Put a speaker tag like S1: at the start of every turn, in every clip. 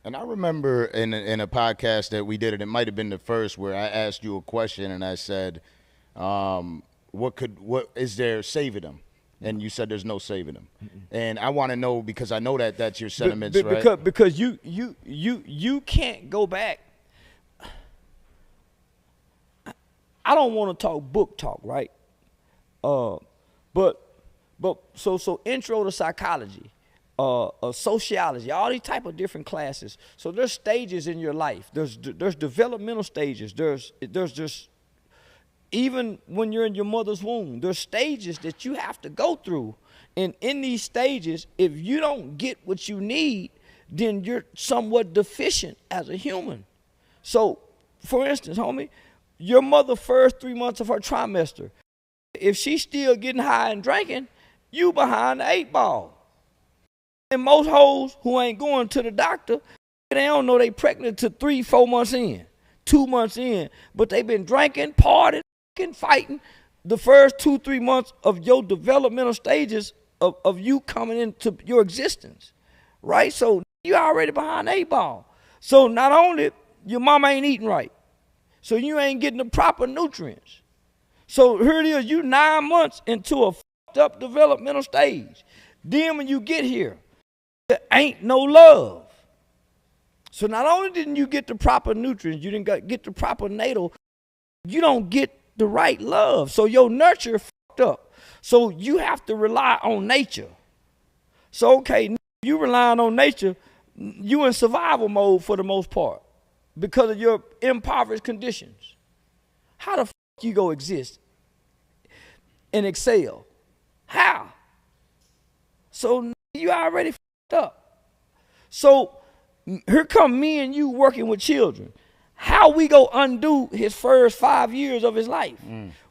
S1: And I remember in a podcast that we did, and it might have been the first, where I asked you a question and I said, what is there saving them? And you said there's no saving them. And I want to know, because I know that that's your sentiments, right?
S2: Because you can't go back. I don't want to talk book talk, right? But so intro to psychology, sociology, all these type of different classes. So there's stages in your life. There's developmental stages. There's just, even when you're in your mother's womb, there's stages that you have to go through. And in these stages, if you don't get what you need, then you're somewhat deficient as a human. So, for instance, homie, your mother first 3 months of her trimester, if she's still getting high and drinking, you behind the 8 ball. And most hoes who ain't going to the doctor, they don't know they pregnant to 3-4 months in, 2 months in, but they been drinking, partying, fighting the first 2-3 months of your developmental stages of you coming into your existence, right? So you already behind the 8 ball. So not only your mama ain't eating right, so you ain't getting the proper nutrients. So here it is, you 9 months into a fucked up developmental stage. Then when you get here, there ain't no love. So not only didn't you get the proper nutrients, you didn't get the proper natal, you don't get the right love. So your nurture fucked up. So you have to rely on nature. So okay, you relying on nature, you in survival mode for the most part because of your impoverished conditions. How the fuck you go exist and excel? How? So you already fucked up. So here come me and you working with children. How we go undo his first 5 years of his life,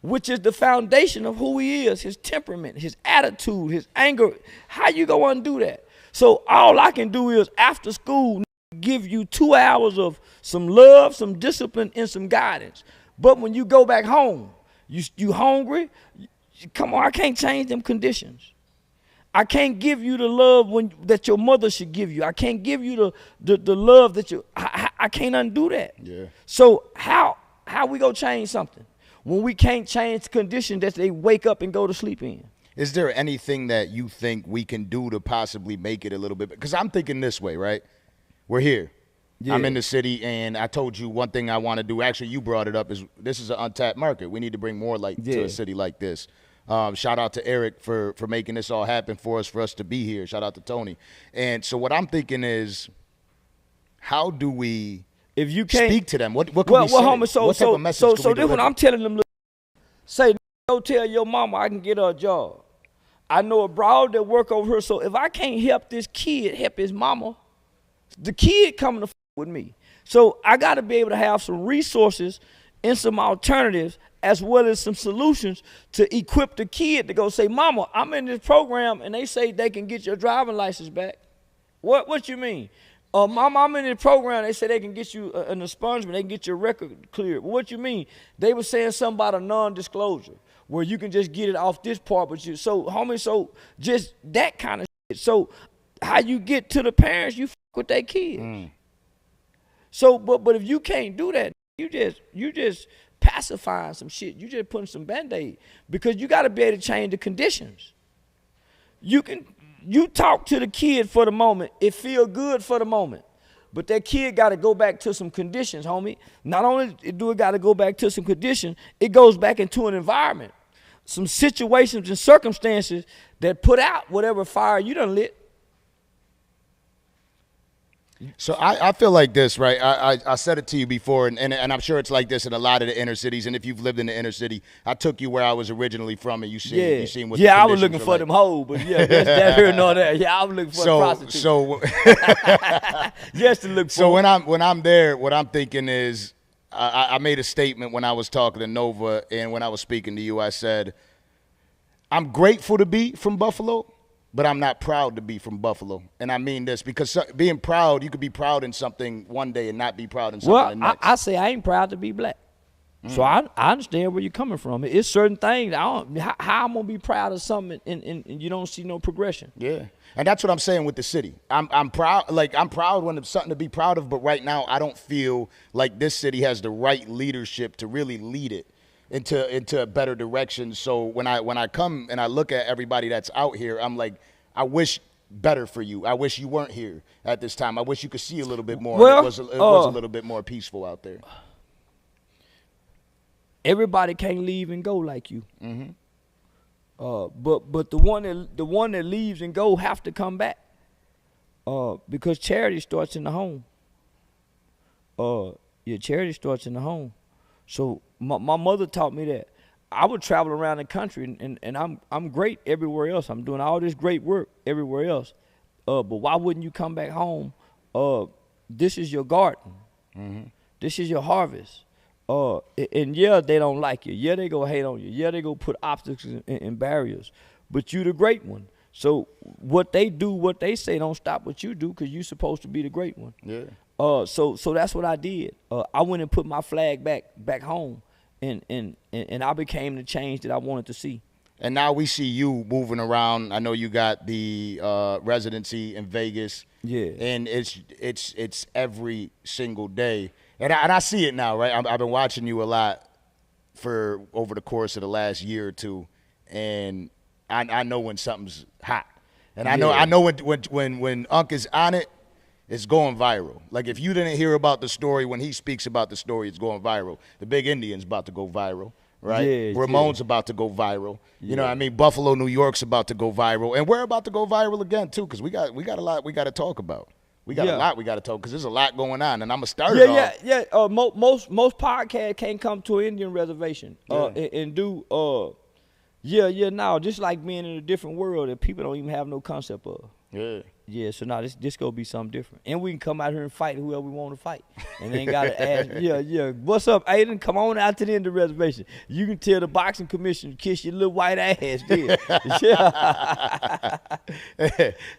S2: which is the foundation of who he is, his temperament, his attitude, his anger. How you go undo that? So all I can do is after school give you 2 hours of some love, some discipline, and some guidance. But when you go back home, you hungry. Come on, I can't change them conditions. I can't give you the love that your mother should give you. I can't give you the love that I can't undo that.
S1: Yeah.
S2: So how we gonna change something when we can't change the condition that they wake up and go to sleep in?
S1: Is there anything that you think we can do to possibly make it a little bit? Because I'm thinking this way, right? We're here. Yeah. I'm in the city, and I told you one thing I want to do. Actually, you brought it up. Is this is an untapped market. We need to bring more light to a city like this. Shout out to Eric for making this all happen for us to be here. Shout out to Tony. And so what I'm thinking is, how do we
S2: if you can't
S1: speak to them? What can we say?
S2: Homie,
S1: what type of message
S2: so this what I'm telling them. Say, go tell your mama I can get her a job. I know a broad that work over here. So if I can't help this kid help his mama, the kid coming to with me. So I got to be able to have some resources and some alternatives, as well as some solutions to equip the kid to go say, mama, I'm in this program and they say they can get your driving license back. What you mean? Mama, I'm in this program, they say they can get you an expungement, they can get your record cleared. What you mean? They were saying something about a non-disclosure where you can just get it off this part, but you, so homie, so just that kind of shit. So how you get to the parents, you with their kids. So, but if you can't do that, you just pacifying some shit. You just putting some Band-Aid because you got to be able to change the conditions. You talk to the kid for the moment. It feel good for the moment, but that kid got to go back to some conditions, homie. Not only do it got to go back to some conditions, it goes back into an environment, some situations and circumstances that put out whatever fire you done lit.
S1: So I feel like this, right? I said it to you before, and I'm sure it's like this in a lot of the inner cities. And if you've lived in the inner city, I took you where I was originally from, and you seen what the
S2: I was looking for
S1: like.
S2: Them hoes, but that here and all that. Yeah, I was looking for a prostitute.
S1: So
S2: yes, to look for.
S1: So when I'm there, what I'm thinking is, I made a statement when I was talking to Nova, and when I was speaking to you, I said, I'm grateful to be from Buffalo, but I'm not proud to be from Buffalo. And I mean this because being proud, you could be proud in something one day and not be proud in something the next.
S2: I say I ain't proud to be black. So I understand where you're coming from. It's certain things. How I'm gonna be proud of something and you don't see no progression.
S1: Yeah, and that's what I'm saying with the city. I'm proud. Like I'm proud when it's something to be proud of. But right now, I don't feel like this city has the right leadership to really lead it into a better direction. So when I come and I look at everybody that's out here, I'm like, I wish better for you. I wish you weren't here at this time. I wish you could see a little bit more.
S2: Well,
S1: It was a little bit more peaceful out there.
S2: Everybody can't leave and go like you. But the one that leaves and go have to come back. Because charity starts in the home. Charity starts in the home. So my mother taught me that. I would travel around the country and I'm great everywhere else. I'm doing all this great work everywhere else. But why wouldn't you come back home? This is your garden. This is your harvest. And yeah, they don't like you. Yeah, they go hate on you. Yeah, they go put obstacles and barriers. But you the great one. So what they do, what they say, don't stop what you do, because you're supposed to be the great one.
S1: Yeah.
S2: So that's what I did. I went and put my flag back home, and I became the change that I wanted to see.
S1: And now we see you moving around. I know you got the residency in Vegas.
S2: Yeah.
S1: And it's every single day. And I see it now, right? I've been watching you a lot for over the course of the last year or two, and I know when something's hot, and I know when Unc is on it, it's going viral. Like if you didn't hear about the story when he speaks about the story, it's going viral. The Big Indian's about to go viral, right?
S2: Yeah,
S1: Ramon's about to go viral. You know what I mean? Buffalo, New York's about to go viral, and we're about to go viral again too, because we got a lot we got to talk about. We got a lot we got to talk, because there's a lot going on, and I'm gonna start it off.
S2: Most podcasts can't come to an Indian reservation and do now just like being in a different world that people don't even have no concept of. Yeah. So now this gonna be something different, and we can come out here and fight whoever we want to fight, and ain't gotta ask. What's up, Aiden? Come on out to the Indian reservation. You can tell the boxing commission kiss your little white ass there.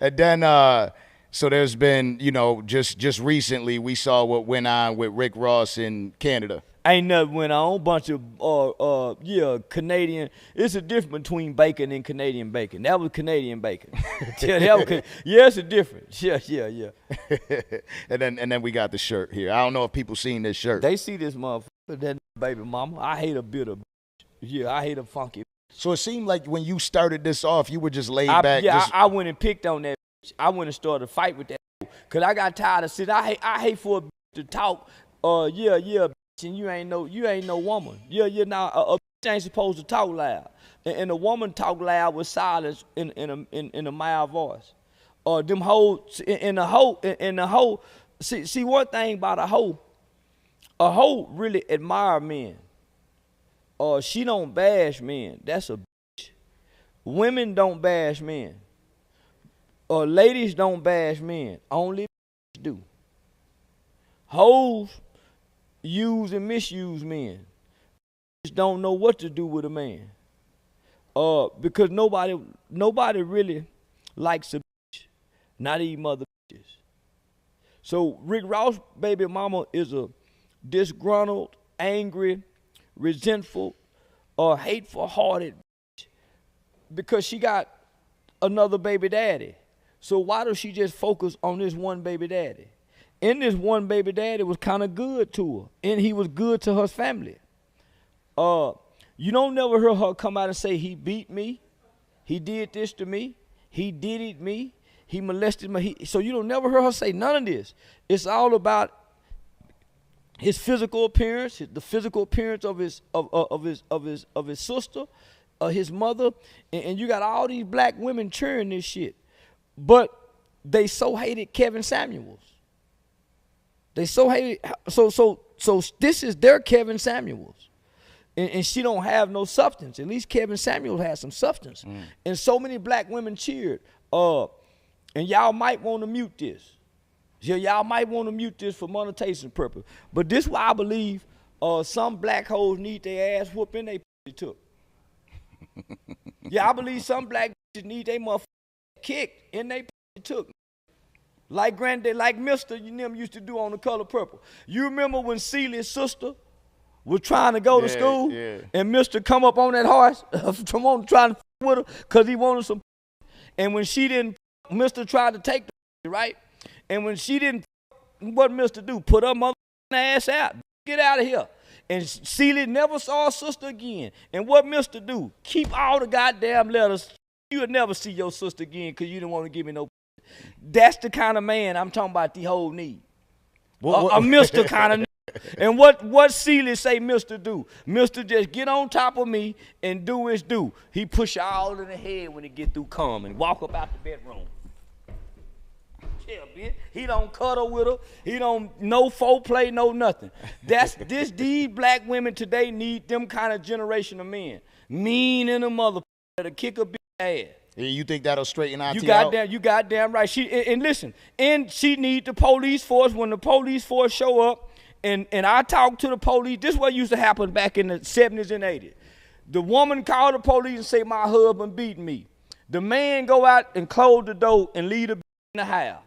S1: And then. So there's been, just recently we saw what went on with Rick Ross in Canada.
S2: Ain't nothing went on. Bunch of Canadian. It's a difference between bacon and Canadian bacon. That was Canadian bacon. It's a difference. Yeah.
S1: and then we got the shirt here. I don't know if people seen this shirt.
S2: They see this motherfucker, that baby mama. I hate a bitter. Yeah, I hate a funky.
S1: So it seemed like when you started this off, you were just laid back.
S2: Yeah, I went and picked on that. I went and started a fight with that, cause I got tired of sitting. I hate for a bitch to talk. Bitch, and you ain't no woman. Now a bitch ain't supposed to talk loud, and a woman talk loud with silence in a mild voice. Them hoes in the hoe. See one thing about a hoe really admire men. She don't bash men. That's a bitch. Women don't bash men. Ladies don't bash men. Only do. Hoes use and misuse men. Just don't know what to do with a man. Because nobody really likes a bitch. Not even mother bitches. So Rick Ross' baby mama is a disgruntled, angry, resentful, hateful-hearted bitch. Because she got another baby daddy. So why does she just focus on this one baby daddy? And this one baby daddy was kind of good to her, and he was good to her family. You don't never hear her come out and say, he beat me, he did this to me, he did it me, he molested me. So you don't never hear her say none of this. It's all about his physical appearance, the physical appearance of his sister, his mother, and you got all these black women cheering this shit. But they so hated Kevin Samuels. They so hated so this is their Kevin Samuels. And she don't have no substance. At least Kevin Samuels has some substance. And so many black women cheered. And y'all might want to mute this. Y'all might want to mute this for monetization purpose. But this is why I believe some black hoes need their ass whooped and they pussy took. I believe some black bitches need their motherfucker kicked and they took. Like Granddad, like Mr. You them used to do on The Color Purple. You remember when Celia's sister was trying to go to school, and Mr. come up on that horse, come on trying to with her, because he wanted some. And when she didn't, Mr. tried to take the right? And when she didn't, what Mr. do? Put her mother ass out. Get out of here. And Celie never saw her sister again. And what Mr. do? Keep all the goddamn letters. You would never see your sister again because you didn't want to give me no. That's the kind of man I'm talking about the whole need. A Mr. kind of. And what Celie say Mr. do? Mr. just get on top of me and do his do. He push you all in the head when he get through come and walk up out the bedroom. Yeah, bitch. He don't cuddle with her. He don't no foreplay, no nothing. These black women today need them kind of generation of men. Mean in a mother to kick a bitch ass.
S1: Yeah, you think that'll straighten out?
S2: You goddamn right. And listen, and she need the police force. When the police force show up, and I talk to the police. This is what used to happen back in the 70s and 80s. The woman called the police and say, my husband beat me. The man go out and close the door and leave the bitch in the house.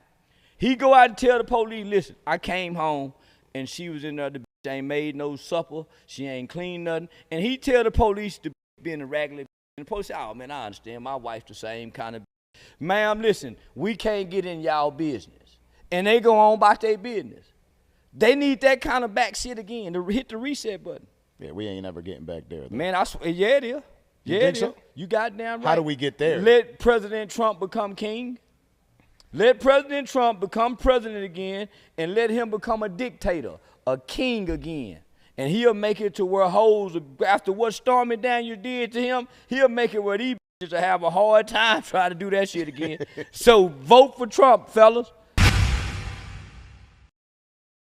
S2: He go out and tell the police, listen, I came home and she was in there. The bitch ain't made no supper. She ain't cleaned nothing. And he tell the police to be in a regular. And the police say, oh, man, I understand. My wife's the same kind of. Ma'am, listen, we can't get in y'all business. And they go on about their business. They need that kind of back shit again to hit the reset button.
S1: Yeah, we ain't never getting back there, though.
S2: Man, I swear, yeah, it is.
S1: You think so?
S2: You goddamn right.
S1: How do we get there?
S2: Let President Trump become king. Let President Trump become president again and let him become a dictator, a king again. And he'll make it to where hoes, after what Stormy Daniels did to him, he'll make it where these bitches will have a hard time trying to do that shit again. So vote for Trump, fellas.